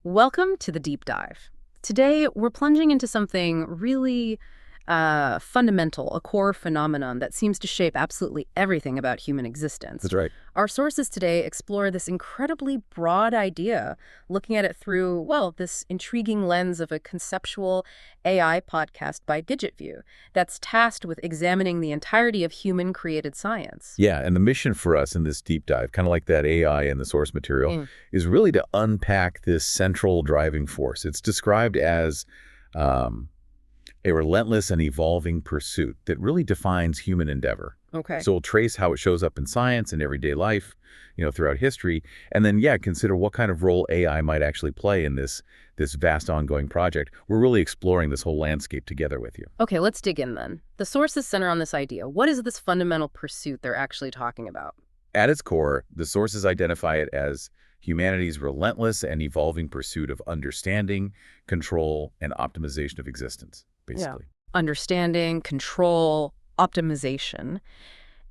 Welcome to the Deep Dive. Today, we're plunging into something really fundamental, a core phenomenon that seems to shape absolutely everything about human existence. That's right. Our sources today explore this incredibly broad idea, looking at it through, well, this intriguing lens of a conceptual AI podcast by digitVIEW that's tasked with examining the entirety of human-created science. Yeah, and the mission for us in this deep dive, kind of like that AI in the source material, is really to unpack this central driving force. It's described as a relentless and evolving pursuit that really defines human endeavor. Okay. So we'll trace how it shows up in science and everyday life, throughout history, and then, consider what kind of role AI might actually play in this vast ongoing project. We're really exploring this whole landscape together with you. Okay, let's dig in then. The sources center on this idea. What is this fundamental pursuit they're actually talking about? At its core, the sources identify it as humanity's relentless and evolving pursuit of understanding, control, and optimization of existence, basically. Yeah. Understanding, control, optimization.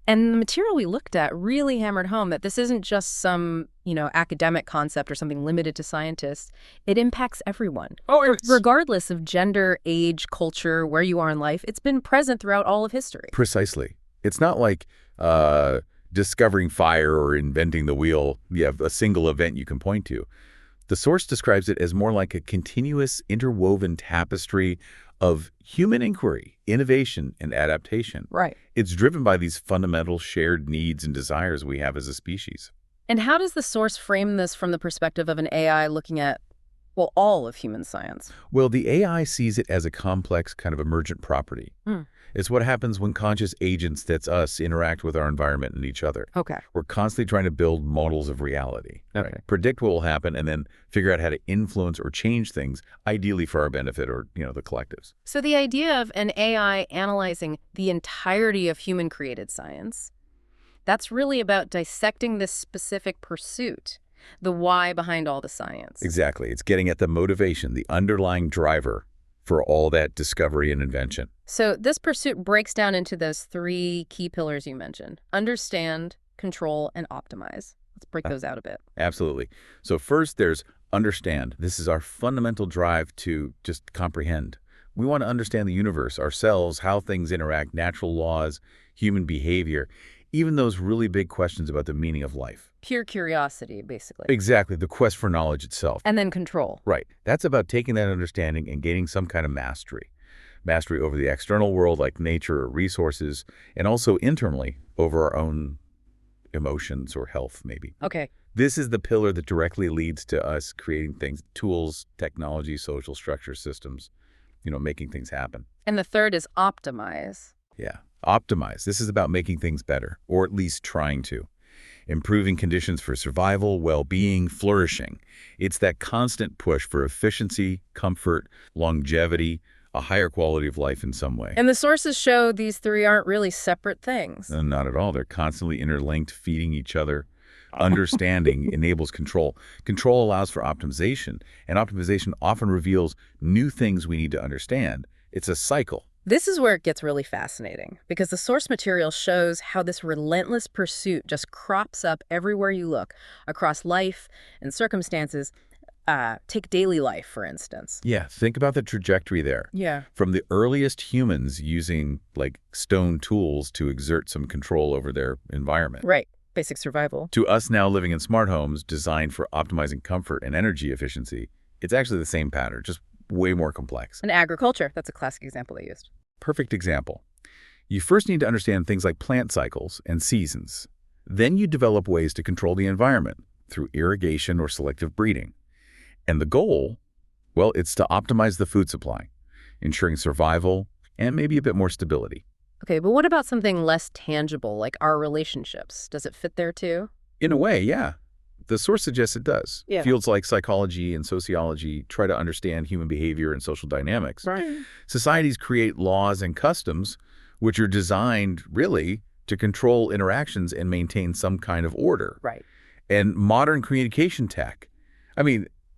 And the material we looked at really hammered home that this isn't just some, academic concept or something limited to scientists. It impacts everyone. Regardless of gender, age, culture, where you are in life, it's been present throughout all of history. Precisely. It's not like discovering fire or inventing the wheel. You have a single event you can point to. The source describes it as more like a continuous, interwoven tapestry of human inquiry, innovation, and adaptation. Right. It's driven by these fundamental shared needs and desires we have as a species. And how does the source frame this from the perspective of an AI looking at, well, all of human science? Well, the AI sees it as a complex kind of emergent property. It's what happens when conscious agents, that's us, interact with our environment and each other. Okay. We're constantly trying to build models of reality. Okay. Right? Predict what will happen and then figure out how to influence or change things, ideally for our benefit or, the collectives. So the idea of an AI analyzing the entirety of human-created science, that's really about dissecting this specific pursuit, the why behind all the science. Exactly. It's getting at the motivation, the underlying driver for all that discovery and invention. So this pursuit breaks down into those three key pillars you mentioned: understand, control, and optimize. Let's break those out a bit. Absolutely. So first, there's understand. This is our fundamental drive to just comprehend. We want to understand the universe, ourselves, how things interact, natural laws, human behavior, even those really big questions about the meaning of life. Pure curiosity, basically. Exactly, the quest for knowledge itself. And then control. Right. That's about taking that understanding and gaining some kind of mastery. Mastery over the external world like nature or resources, and also internally over our own emotions or health, maybe. Okay. This is the pillar that directly leads to us creating things, tools, technology, social structure, systems, making things happen. And the third is optimize. Yeah. Optimize. This is about making things better, or at least trying to. Improving conditions for survival, well-being, flourishing. It's that constant push for efficiency, comfort, longevity, a higher quality of life in some way. And the sources show these three aren't really separate things. Not at all. They're constantly interlinked, feeding each other. Understanding enables control. Control allows for optimization, and optimization often reveals new things we need to understand. It's a cycle. This is where it gets really fascinating, because the source material shows how this relentless pursuit just crops up everywhere you look, across life and circumstances. Take daily life, for instance. Yeah, think about the trajectory there. Yeah. From the earliest humans using, stone tools to exert some control over their environment. Right. Basic survival. To us now living in smart homes designed for optimizing comfort and energy efficiency, it's actually the same pattern, just way more complex. And agriculture, that's a classic example they used. Perfect example. You first need to understand things like plant cycles and seasons. Then you develop ways to control the environment through irrigation or selective breeding. And the goal, well, it's to optimize the food supply, ensuring survival and maybe a bit more stability. Okay, but what about something less tangible, like our relationships? Does it fit there too? In a way, yeah. The source suggests it does. Yeah. Fields like psychology and sociology try to understand human behavior and social dynamics. Right. Societies create laws and customs which are designed, really, to control interactions and maintain some kind of order. Right. And modern communication tech,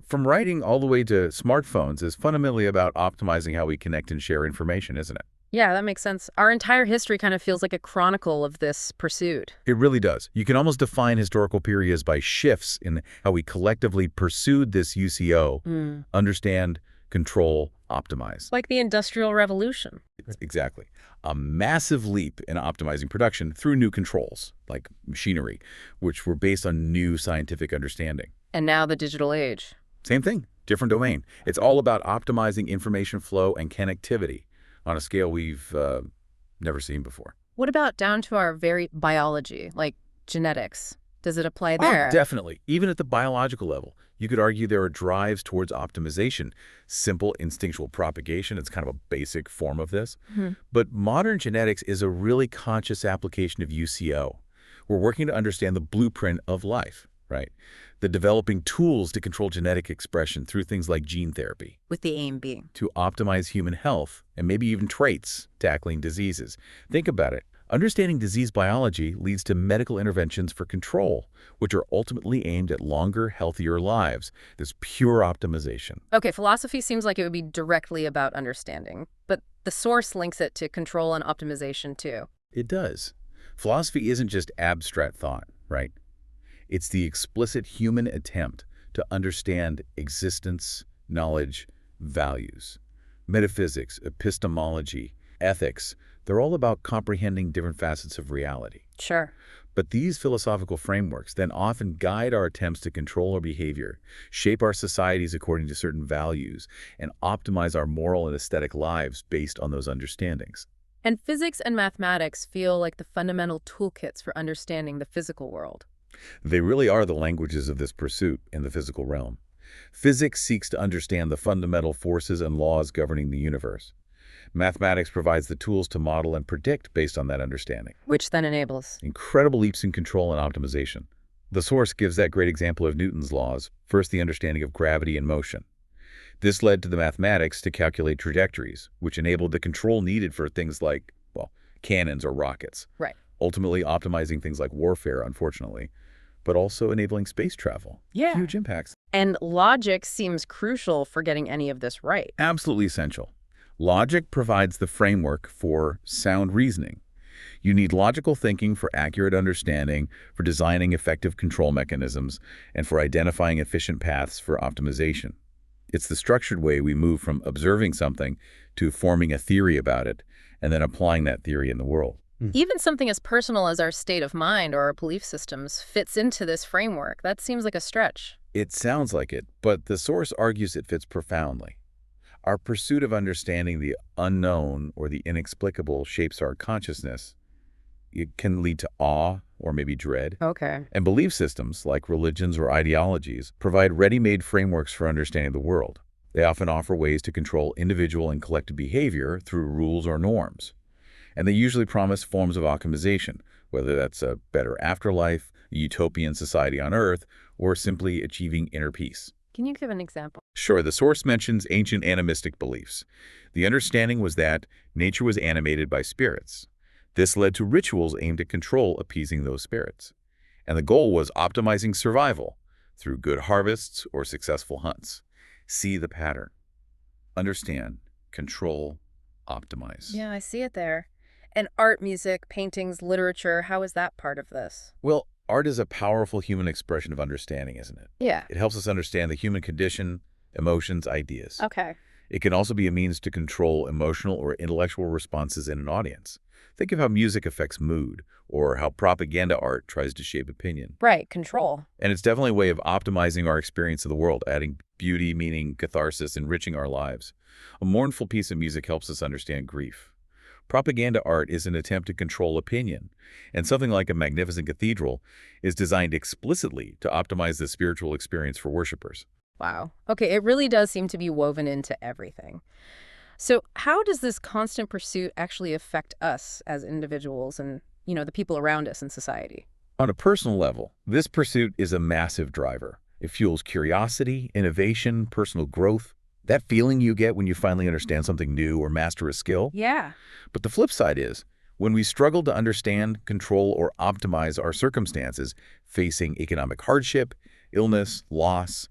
from writing all the way to smartphones, is fundamentally about optimizing how we connect and share information, isn't it? Yeah, that makes sense. Our entire history kind of feels like a chronicle of this pursuit. It really does. You can almost define historical periods by shifts in how we collectively pursued this UCO, understand, control, optimize. Like the Industrial Revolution. Exactly. A massive leap in optimizing production through new controls, like machinery, which were based on new scientific understanding. And now the digital age. Same thing, different domain. It's all about optimizing information flow and connectivity on a scale we've never seen before. What about down to our very biology, like genetics? Does it apply there? Oh, definitely. Even at the biological level, you could argue there are drives towards optimization. Simple instinctual propagation, it's kind of a basic form of this. But modern genetics is a really conscious application of UCO. We're working to understand the blueprint of life, right? The developing tools to control genetic expression through things like gene therapy. With the aim being to optimize human health and maybe even traits, tackling diseases. Think about it. Understanding disease biology leads to medical interventions for control, which are ultimately aimed at longer, healthier lives. This pure optimization. Okay, philosophy seems like it would be directly about understanding, but the source links it to control and optimization too. It does. Philosophy isn't just abstract thought, right? It's the explicit human attempt to understand existence, knowledge, values. Metaphysics, epistemology, ethics, they're all about comprehending different facets of reality. Sure. But these philosophical frameworks then often guide our attempts to control our behavior, shape our societies according to certain values, and optimize our moral and aesthetic lives based on those understandings. And physics and mathematics feel like the fundamental toolkits for understanding the physical world. They really are the languages of this pursuit in the physical realm. Physics seeks to understand the fundamental forces and laws governing the universe. Mathematics provides the tools to model and predict based on that understanding. Which then enables Incredible leaps in control and optimization. The source gives that great example of Newton's laws, first the understanding of gravity and motion. This led to the mathematics to calculate trajectories, which enabled the control needed for things like, well, cannons or rockets. Right. Ultimately optimizing things like warfare, unfortunately, but also enabling space travel. Yeah. Huge impacts. And logic seems crucial for getting any of this right. Absolutely essential. Logic provides the framework for sound reasoning. You need logical thinking for accurate understanding, for designing effective control mechanisms, and for identifying efficient paths for optimization. It's the structured way we move from observing something to forming a theory about it, and then applying that theory in the world. Even something as personal as our state of mind or our belief systems fits into this framework. That seems like a stretch. It sounds like it, but the source argues it fits profoundly. Our pursuit of understanding the unknown or the inexplicable shapes our consciousness. It can lead to awe or maybe dread. Okay. And belief systems, like religions or ideologies, provide ready-made frameworks for understanding the world. They often offer ways to control individual and collective behavior through rules or norms. And they usually promise forms of optimization, whether that's a better afterlife, a utopian society on Earth, or simply achieving inner peace. Can you give an example? Sure, the source mentions ancient animistic beliefs. The understanding was that nature was animated by spirits. This led to rituals aimed at control appeasing those spirits. And the goal was optimizing survival through good harvests or successful hunts. See the pattern. Understand, control, optimize. Yeah, I see it there. And art, music, paintings, literature, how is that part of this? Well, art is a powerful human expression of understanding, isn't it? Yeah. It helps us understand the human condition, emotions, ideas. Okay. It can also be a means to control emotional or intellectual responses in an audience. Think of how music affects mood, or how propaganda art tries to shape opinion. Right, control. And it's definitely a way of optimizing our experience of the world, adding beauty, meaning, catharsis, enriching our lives. A mournful piece of music helps us understand grief. Propaganda art is an attempt to control opinion, and something like a magnificent cathedral is designed explicitly to optimize the spiritual experience for worshipers. Wow. Okay, it really does seem to be woven into everything. So how does this constant pursuit actually affect us as individuals and, the people around us in society? On a personal level, this pursuit is a massive driver. It fuels curiosity, innovation, personal growth, that feeling you get when you finally understand something new or master a skill. Yeah. But the flip side is, when we struggle to understand, control, or optimize our circumstances, facing economic hardship, illness, loss,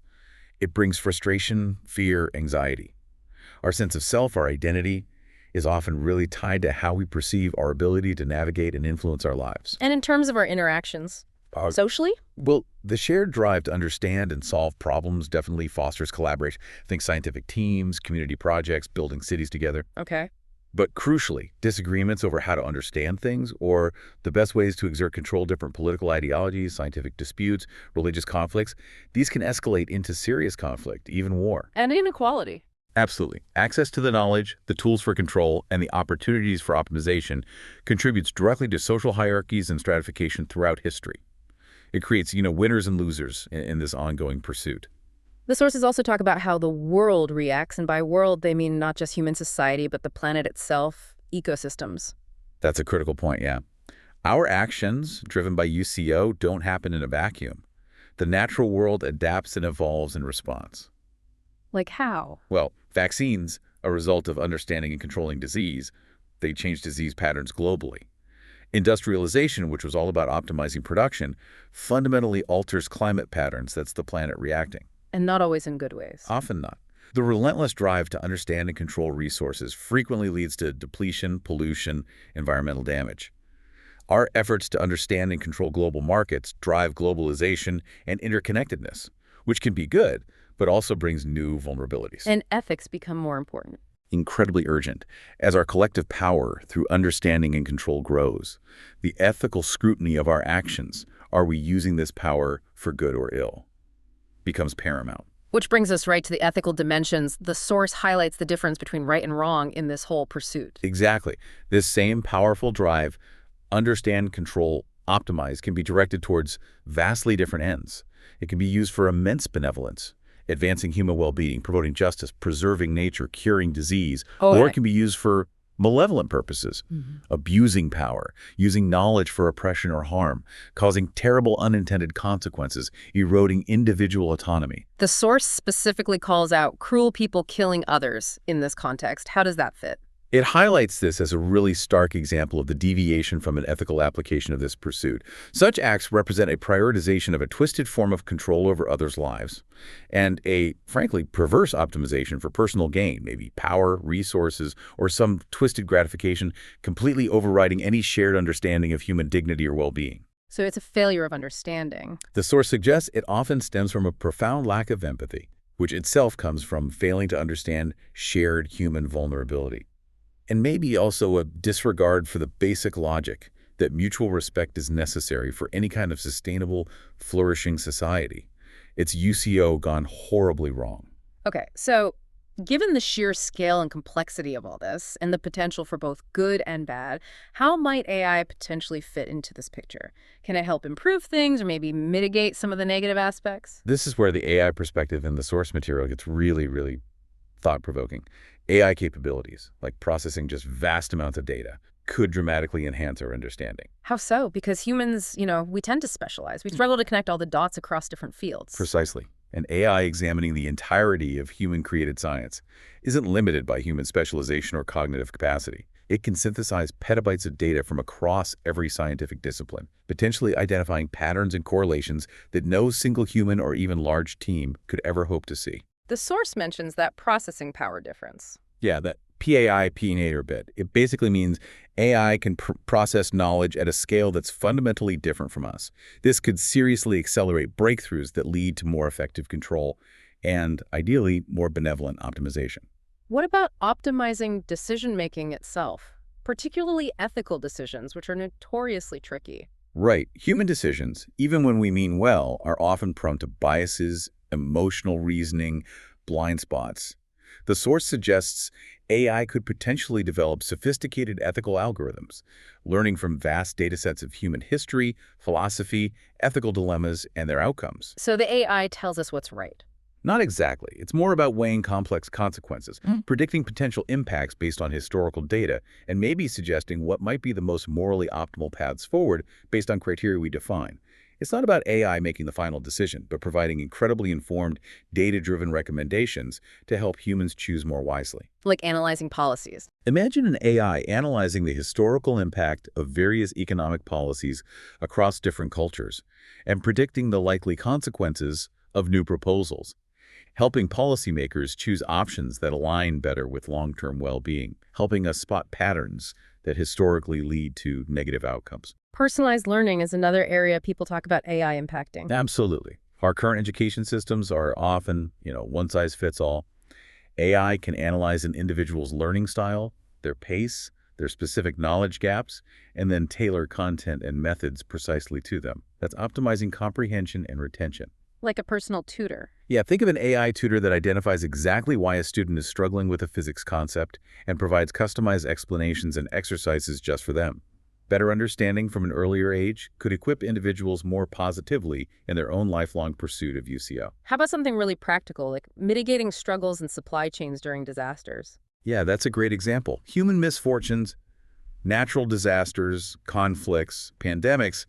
it brings frustration, fear, anxiety. Our sense of self, our identity, is often really tied to how we perceive our ability to navigate and influence our lives. And in terms of our interactions, socially? Well, the shared drive to understand and solve problems definitely fosters collaboration. Think scientific teams, community projects, building cities together. Okay. But crucially, disagreements over how to understand things or the best ways to exert control different political ideologies, scientific disputes, religious conflicts, these can escalate into serious conflict, even war. And inequality. Absolutely. Access to the knowledge, the tools for control, and the opportunities for optimization contributes directly to social hierarchies and stratification throughout history. It creates, winners and losers in this ongoing pursuit. The sources also talk about how the world reacts, and by world they mean not just human society, but the planet itself, ecosystems. That's a critical point, yeah. Our actions, driven by UCO, don't happen in a vacuum. The natural world adapts and evolves in response. Like how? Well, vaccines, a result of understanding and controlling disease, they change disease patterns globally. Industrialization, which was all about optimizing production, fundamentally alters climate patterns. That's the planet reacting. And not always in good ways. Often not. The relentless drive to understand and control resources frequently leads to depletion, pollution, environmental damage. Our efforts to understand and control global markets drive globalization and interconnectedness, which can be good, but also brings new vulnerabilities. And ethics become more important. Incredibly urgent. As our collective power through understanding and control grows, the ethical scrutiny of our actions, are we using this power for good or ill, becomes paramount. Which brings us right to the ethical dimensions. The source highlights the difference between right and wrong in this whole pursuit. Exactly. This same powerful drive, understand, control, optimize, can be directed towards vastly different ends. It can be used for immense benevolence, advancing human well-being, promoting justice, preserving nature, curing disease, or it can be used for malevolent purposes, abusing power, using knowledge for oppression or harm, causing terrible unintended consequences, eroding individual autonomy. The source specifically calls out cruel people killing others in this context. How does that fit? It highlights this as a really stark example of the deviation from an ethical application of this pursuit. Such acts represent a prioritization of a twisted form of control over others' lives and a, frankly, perverse optimization for personal gain, maybe power, resources, or some twisted gratification, completely overriding any shared understanding of human dignity or well-being. So it's a failure of understanding. The source suggests it often stems from a profound lack of empathy, which itself comes from failing to understand shared human vulnerability. And maybe also a disregard for the basic logic that mutual respect is necessary for any kind of sustainable, flourishing society. It's UCO gone horribly wrong. Okay, so given the sheer scale and complexity of all this, and the potential for both good and bad, how might AI potentially fit into this picture? Can it help improve things or maybe mitigate some of the negative aspects? This is where the AI perspective in the source material gets really, really thought-provoking. AI capabilities, like processing just vast amounts of data, could dramatically enhance our understanding. How so? Because humans, we tend to specialize. We struggle to connect all the dots across different fields. Precisely. An AI examining the entirety of human-created science isn't limited by human specialization or cognitive capacity. It can synthesize petabytes of data from across every scientific discipline, potentially identifying patterns and correlations that no single human or even large team could ever hope to see. The source mentions that processing power difference. Yeah, that PAI-P-nator bit. It basically means AI can process knowledge at a scale that's fundamentally different from us. This could seriously accelerate breakthroughs that lead to more effective control and, ideally, more benevolent optimization. What about optimizing decision-making itself, particularly ethical decisions, which are notoriously tricky? Right. Human decisions, even when we mean well, are often prone to biases, emotional reasoning, blind spots. The source suggests AI could potentially develop sophisticated ethical algorithms, learning from vast datasets of human history, philosophy, ethical dilemmas, and their outcomes. So the AI tells us what's right. Not exactly. It's more about weighing complex consequences, predicting potential impacts based on historical data, and maybe suggesting what might be the most morally optimal paths forward based on criteria we define. It's not about AI making the final decision, but providing incredibly informed, data-driven recommendations to help humans choose more wisely. Like analyzing policies. Imagine an AI analyzing the historical impact of various economic policies across different cultures and predicting the likely consequences of new proposals. helping policymakers choose options that align better with long-term well-being, helping us spot patterns that historically lead to negative outcomes. Personalized learning is another area people talk about AI impacting. Absolutely. Our current education systems are often, one size fits all. AI can analyze an individual's learning style, their pace, their specific knowledge gaps, and then tailor content and methods precisely to them. That's optimizing comprehension and retention. Like a personal tutor. Yeah, think of an AI tutor that identifies exactly why a student is struggling with a physics concept and provides customized explanations and exercises just for them. Better understanding from an earlier age could equip individuals more positively in their own lifelong pursuit of UCO. How about something really practical, like mitigating struggles in supply chains during disasters? Yeah, that's a great example. Human misfortunes, natural disasters, conflicts, pandemics,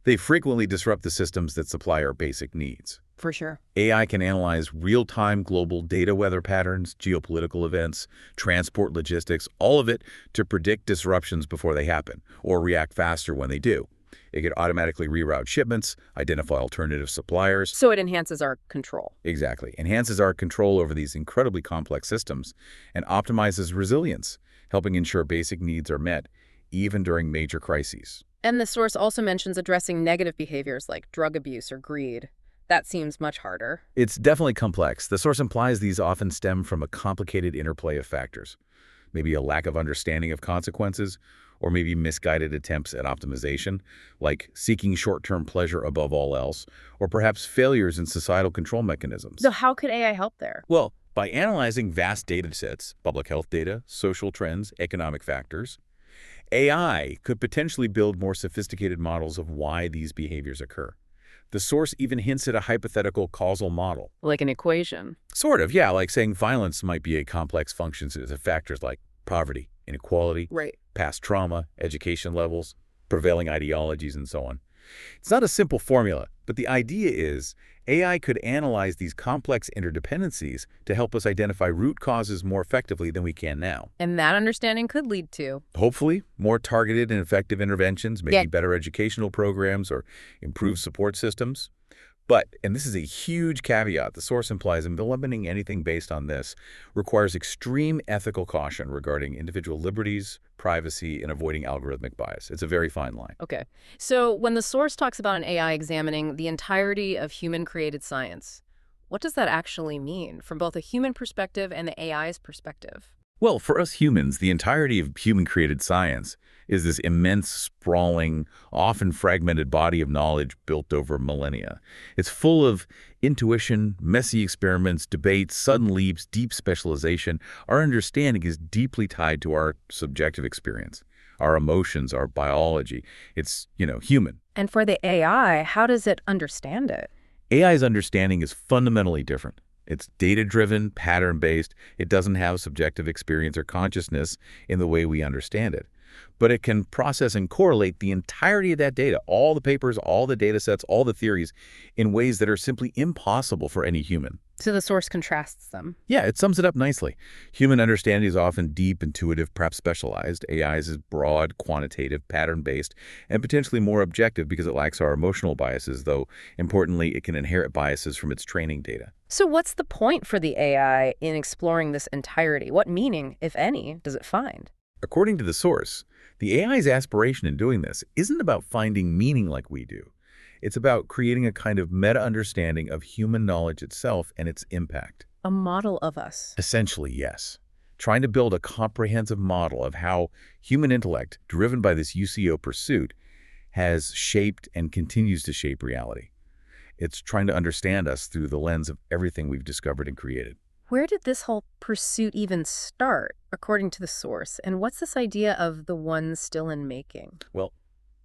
they frequently disrupt the systems that supply our basic needs. For sure. AI can analyze real-time global data weather patterns, geopolitical events, transport logistics, all of it to predict disruptions before they happen, or react faster when they do. It could automatically reroute shipments, identify alternative suppliers. So it enhances our control. Exactly. Enhances our control over these incredibly complex systems and optimizes resilience, helping ensure basic needs are met, even during major crises. And the source also mentions addressing negative behaviors like drug abuse or greed. That seems much harder. It's definitely complex. The source implies these often stem from a complicated interplay of factors. Maybe a lack of understanding of consequences, or maybe misguided attempts at optimization, like seeking short-term pleasure above all else, or perhaps failures in societal control mechanisms. So how could AI help there? Well, by analyzing vast data sets, public health data, social trends, economic factors, AI could potentially build more sophisticated models of why these behaviors occur. The source even hints at a hypothetical causal model. Like an equation. Sort of, yeah, like saying violence might be a complex function of factors like poverty, inequality, past trauma, education levels, prevailing ideologies, and so on. It's not a simple formula, but the idea is AI could analyze these complex interdependencies to help us identify root causes more effectively than we can now. And that understanding could lead to, hopefully, more targeted and effective interventions, maybe better educational programs or improved support systems. But, and this is a huge caveat, the source implies implementing anything based on this requires extreme ethical caution regarding individual liberties, privacy, and avoiding algorithmic bias. It's a very fine line. Okay. So when the source talks about an AI examining the entirety of human-created science, what does that actually mean from both a human perspective and the AI's perspective? Well, for us humans, the entirety of human-created science is this immense, sprawling, often fragmented body of knowledge built over millennia. It's full of intuition, messy experiments, debates, sudden leaps, deep specialization. Our understanding is deeply tied to our subjective experience, our emotions, our biology. It's, human. And for the AI, how does it understand it? AI's understanding is fundamentally different. It's data-driven, pattern-based. It doesn't have subjective experience or consciousness in the way we understand it. But it can process and correlate the entirety of that data, all the papers, all the data sets, all the theories, in ways that are simply impossible for any human. So the source contrasts them. Yeah, it sums it up nicely. Human understanding is often deep, intuitive, perhaps specialized. AI's is broad, quantitative, pattern-based, and potentially more objective because it lacks our emotional biases, though, importantly, it can inherit biases from its training data. So what's the point for the AI in exploring this entirety? What meaning, if any, does it find? According to the source, the AI's aspiration in doing this isn't about finding meaning like we do. It's about creating a kind of meta-understanding of human knowledge itself and its impact. A model of us. Essentially, yes. Trying to build a comprehensive model of how human intellect, driven by this UCO pursuit, has shaped and continues to shape reality. It's trying to understand us through the lens of everything we've discovered and created. Where did this whole pursuit even start, according to the source? And what's this idea of the one still in making? Well,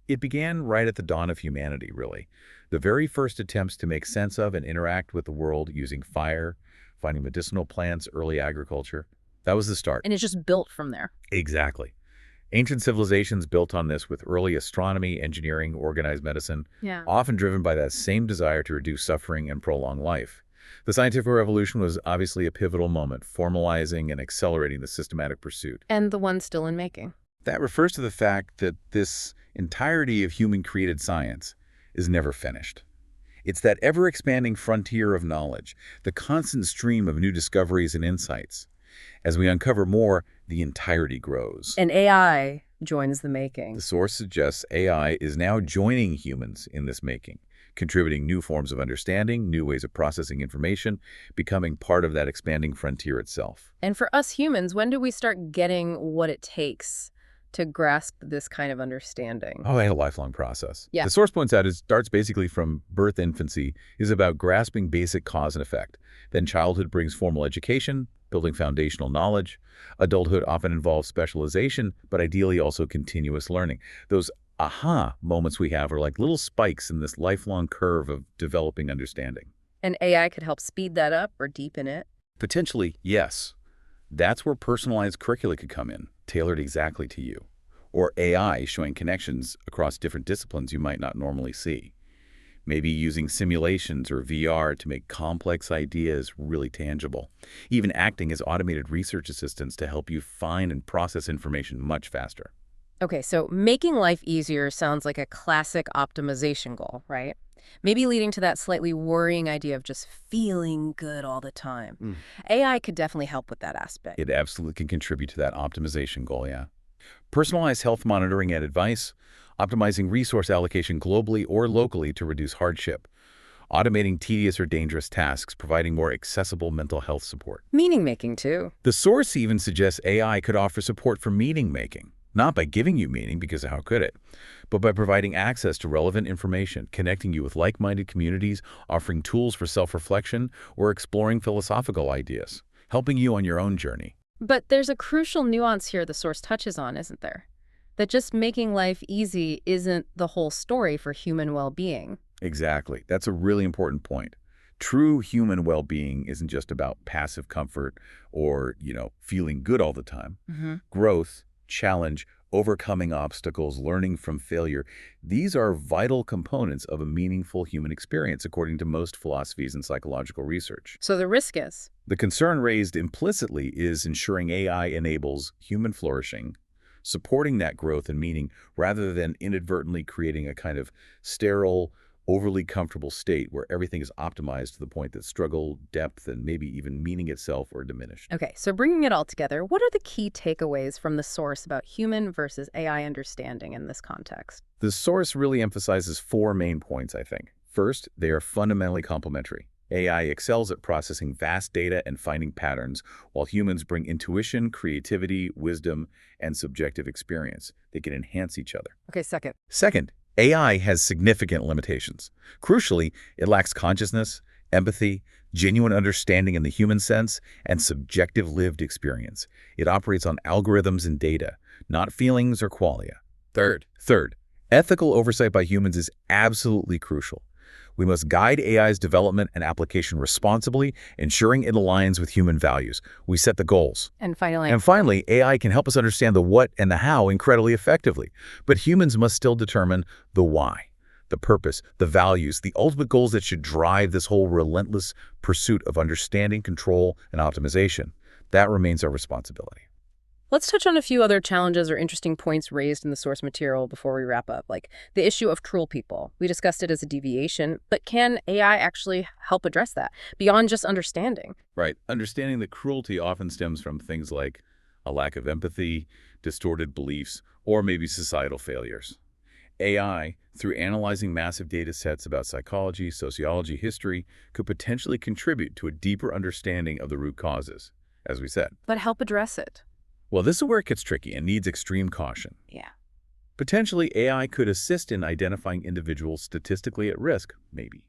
it began right at the dawn of humanity, really. The very first attempts to make sense of and interact with the world using fire, finding medicinal plants, early agriculture. That was the start. And it's just built from there. Exactly. Ancient civilizations built on this with early astronomy, engineering, organized medicine, often driven by that same desire to reduce suffering and prolong life. The scientific revolution was obviously a pivotal moment, formalizing and accelerating the systematic pursuit. And the one still in making. That refers to the fact that this entirety of human-created science is never finished. It's that ever-expanding frontier of knowledge, the constant stream of new discoveries and insights. As we uncover more, the entirety grows. And AI joins the making. The source suggests AI is now joining humans in this making, contributing new forms of understanding, new ways of processing information, becoming part of that expanding frontier itself. And for us humans, when do we start getting what it takes to grasp this kind of understanding? Oh, and a lifelong process. Yeah. The source points out it starts basically from birth. Infancy is about grasping basic cause and effect. Then childhood brings formal education, building foundational knowledge. Adulthood often involves specialization, but ideally also continuous learning. Those aha moments we have are like little spikes in this lifelong curve of developing understanding. And AI could help speed that up or deepen it? Potentially, yes. That's where personalized curricula could come in, tailored exactly to you. Or AI showing connections across different disciplines you might not normally see. Maybe using simulations or VR to make complex ideas really tangible. Even acting as automated research assistants to help you find and process information much faster. Okay, so making life easier sounds like a classic optimization goal, right? Maybe leading to that slightly worrying idea of just feeling good all the time. AI could definitely help with that aspect. It absolutely can contribute to that optimization goal, yeah. Personalized health monitoring and advice, optimizing resource allocation globally or locally to reduce hardship, automating tedious or dangerous tasks, providing more accessible mental health support. Meaning making, too. The source even suggests AI could offer support for meaning making. Not by giving you meaning, because how could it, but by providing access to relevant information, connecting you with like-minded communities, offering tools for self-reflection, or exploring philosophical ideas, helping you on your own journey. But there's a crucial nuance here the source touches on, isn't there? That just making life easy isn't the whole story for human well-being. Exactly. That's a really important point. True human well-being isn't just about passive comfort or, feeling good all the time. Growth, challenge, overcoming obstacles, learning from failure. These are vital components of a meaningful human experience, according to most philosophies and psychological research. So the risk is? The concern raised implicitly is ensuring AI enables human flourishing, supporting that growth and meaning, rather than inadvertently creating a kind of sterile, overly comfortable state where everything is optimized to the point that struggle, depth, and maybe even meaning itself are diminished. Okay, so bringing it all together, what are the key takeaways from the source about human versus AI understanding in this context? The source really emphasizes 4 main points, I think. First, they are fundamentally complementary. AI excels at processing vast data and finding patterns, while humans bring intuition, creativity, wisdom, and subjective experience. They can enhance each other. Okay, second. Second, AI has significant limitations. Crucially, it lacks consciousness, empathy, genuine understanding in the human sense, and subjective lived experience. It operates on algorithms and data, not feelings or qualia. Third, ethical oversight by humans is absolutely crucial. We must guide AI's development and application responsibly, ensuring it aligns with human values. We set the goals. And finally, AI can help us understand the what and the how incredibly effectively. But humans must still determine the why, the purpose, the values, the ultimate goals that should drive this whole relentless pursuit of understanding, control, and optimization. That remains our responsibility. let's touch on a few other challenges or interesting points raised in the source material before we wrap up, like the issue of cruel people. We discussed it as a deviation, but can AI actually help address that beyond just understanding? Right. Understanding that cruelty often stems from things like a lack of empathy, distorted beliefs, or maybe societal failures. AI, through analyzing massive data sets about psychology, sociology, history, could potentially contribute to a deeper understanding of the root causes, as we said. But help address it. Well, this is where it gets tricky and needs extreme caution. Yeah. Potentially, AI could assist in identifying individuals statistically at risk, maybe.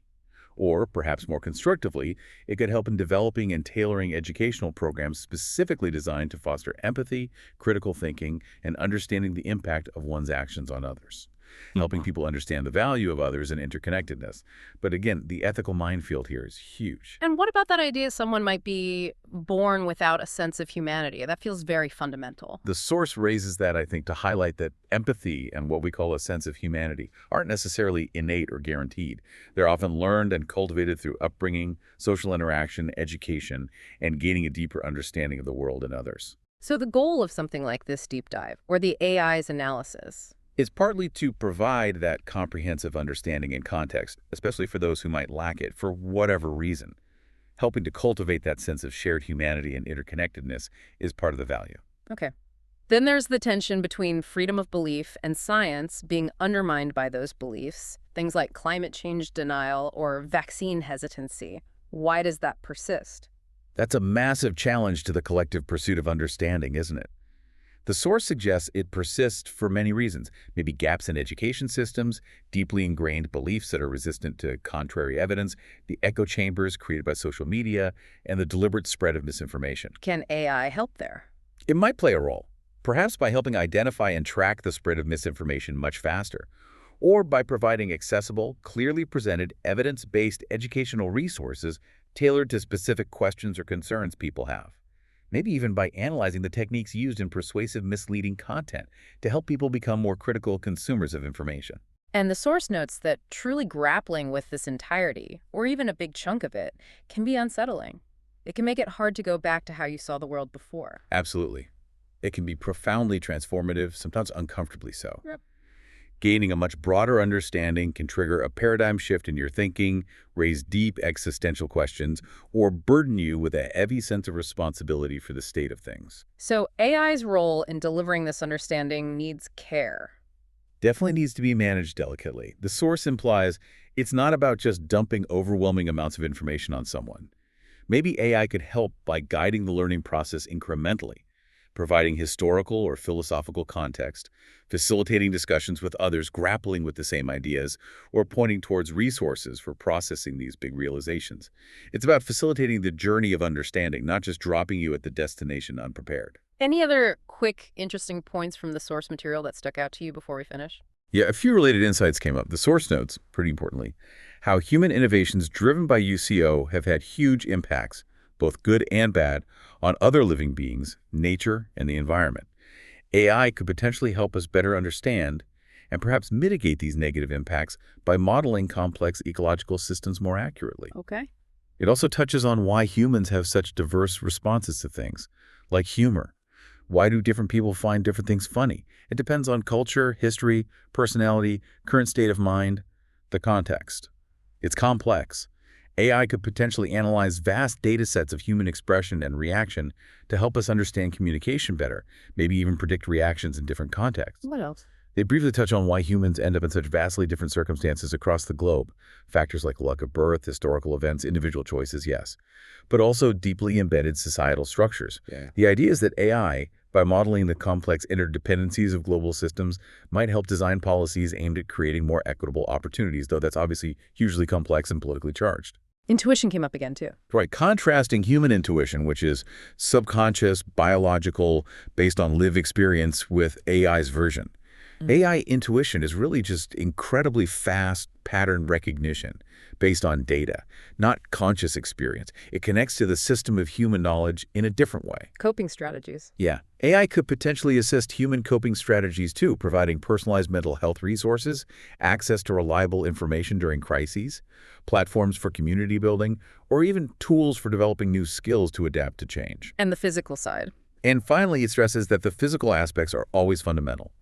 Or, perhaps more constructively, it could help in developing and tailoring educational programs specifically designed to foster empathy, critical thinking, and understanding the impact of one's actions on others, helping people understand the value of others and interconnectedness. But again, the ethical minefield here is huge. And what about that idea someone might be born without a sense of humanity? That feels very fundamental. The source raises that, I think, to highlight that empathy and what we call a sense of humanity aren't necessarily innate or guaranteed. They're often learned and cultivated through upbringing, social interaction, education, and gaining a deeper understanding of the world and others. So the goal of something like this deep dive, or the AI's analysis, It's partly to provide that comprehensive understanding and context, especially for those who might lack it for whatever reason. Helping to cultivate that sense of shared humanity and interconnectedness is part of the value. Okay. Then there's the tension between freedom of belief and science being undermined by those beliefs, things like climate change denial or vaccine hesitancy. Why does that persist? That's a massive challenge to the collective pursuit of understanding, isn't it? The source suggests it persists for many reasons, maybe gaps in education systems, deeply ingrained beliefs that are resistant to contrary evidence, the echo chambers created by social media, and the deliberate spread of misinformation. Can AI help there? It might play a role, perhaps by helping identify and track the spread of misinformation much faster, or by providing accessible, clearly presented, evidence-based educational resources tailored to specific questions or concerns people have. Maybe even by analyzing the techniques used in persuasive, misleading content to help people become more critical consumers of information. And the source notes that truly grappling with this entirety, or even a big chunk of it, can be unsettling. It can make it hard to go back to how you saw the world before. Absolutely. It can be profoundly transformative, sometimes uncomfortably so. Yep. Gaining a much broader understanding can trigger a paradigm shift in your thinking, raise deep existential questions, or burden you with a heavy sense of responsibility for the state of things. So AI's role in delivering this understanding needs care. Definitely needs to be managed delicately. The source implies it's not about just dumping overwhelming amounts of information on someone. Maybe AI could help by guiding the learning process incrementally, providing historical or philosophical context, facilitating discussions with others grappling with the same ideas, or pointing towards resources for processing these big realizations. It's about facilitating the journey of understanding, not just dropping you at the destination unprepared. Any other quick, interesting points from the source material that stuck out to you before we finish? Yeah, a few related insights came up. The source notes, pretty importantly, how human innovations driven by UCO have had huge impacts, both good and bad, on other living beings, nature, and the environment. AI could potentially help us better understand and perhaps mitigate these negative impacts by modeling complex ecological systems more accurately. Okay. It also touches on why humans have such diverse responses to things, like humor. Why do different people find different things funny? It depends on culture, history, personality, current state of mind, the context. It's complex. AI could potentially analyze vast data sets of human expression and reaction to help us understand communication better, maybe even predict reactions in different contexts. What else? They briefly touch on why humans end up in such vastly different circumstances across the globe. Factors like luck of birth, historical events, individual choices, yes. But also deeply embedded societal structures. Yeah. The idea is that AI, by modeling the complex interdependencies of global systems, might help design policies aimed at creating more equitable opportunities, though that's obviously hugely complex and politically charged. Intuition came up again, too. Right, contrasting human intuition, which is subconscious, biological, based on lived experience, with AI's version. AI intuition is really just incredibly fast pattern recognition based on data, not conscious experience. It connects to the system of human knowledge in a different way. Coping strategies. Yeah. AI could potentially assist human coping strategies too, providing personalized mental health resources, access to reliable information during crises, platforms for community building, or even tools for developing new skills to adapt to change. And the physical side. And finally, it stresses that the physical aspects are always fundamental.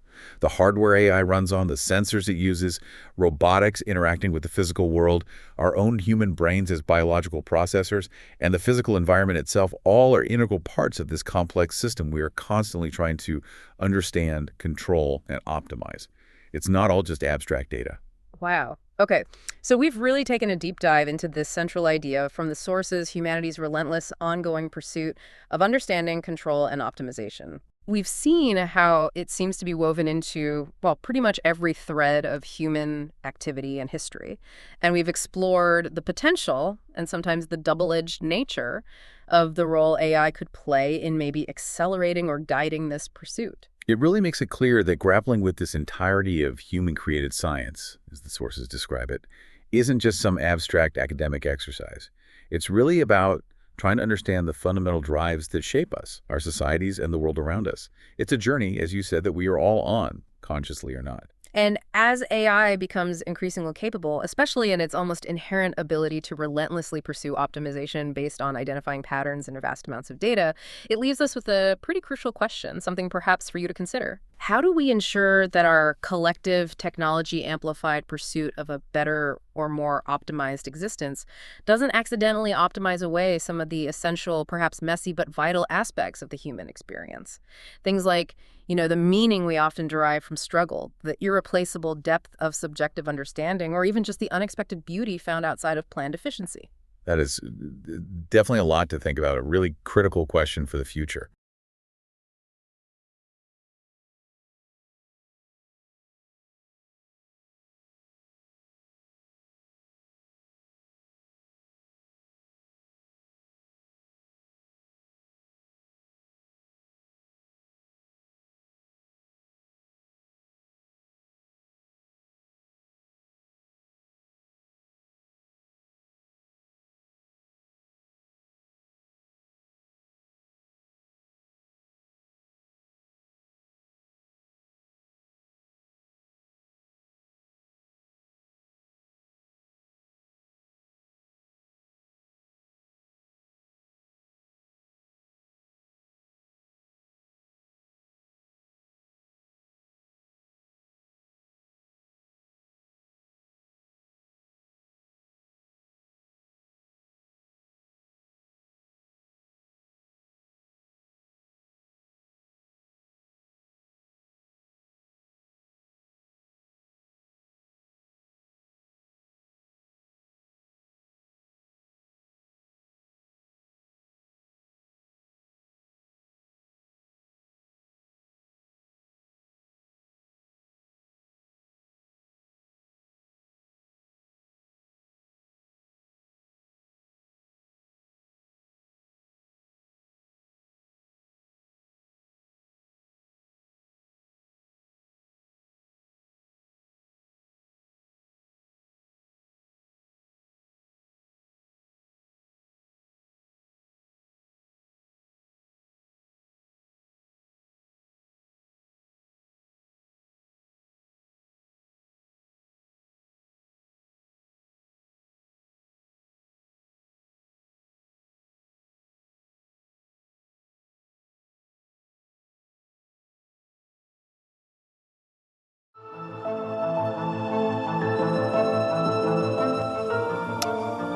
The hardware AI runs on, the sensors it uses, robotics interacting with the physical world, our own human brains as biological processors, and the physical environment itself all are integral parts of this complex system we are constantly trying to understand, control, and optimize. It's not all just abstract data. Wow. Okay, so we've really taken a deep dive into this central idea from the sources, humanity's relentless, ongoing pursuit of understanding, control, and optimization. We've seen how it seems to be woven into, well, pretty much every thread of human activity and history. And we've explored the potential and sometimes the double-edged nature of the role AI could play in maybe accelerating or guiding this pursuit. It really makes it clear that grappling with this entirety of human-created science, as the sources describe it, isn't just some abstract academic exercise. It's really about trying to understand the fundamental drives that shape us, our societies, and the world around us. It's a journey, as you said, that we are all on, consciously or not. And as AI becomes increasingly capable, especially in its almost inherent ability to relentlessly pursue optimization based on identifying patterns in vast amounts of data, it leaves us with a pretty crucial question, something perhaps for you to consider. How do we ensure that our collective technology-amplified pursuit of a better or more optimized existence doesn't accidentally optimize away some of the essential, perhaps messy, but vital aspects of the human experience? Things like, the meaning we often derive from struggle, the irreplaceable depth of subjective understanding, or even just the unexpected beauty found outside of planned efficiency. That is definitely a lot to think about, a really critical question for the future.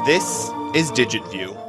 This is DigitView.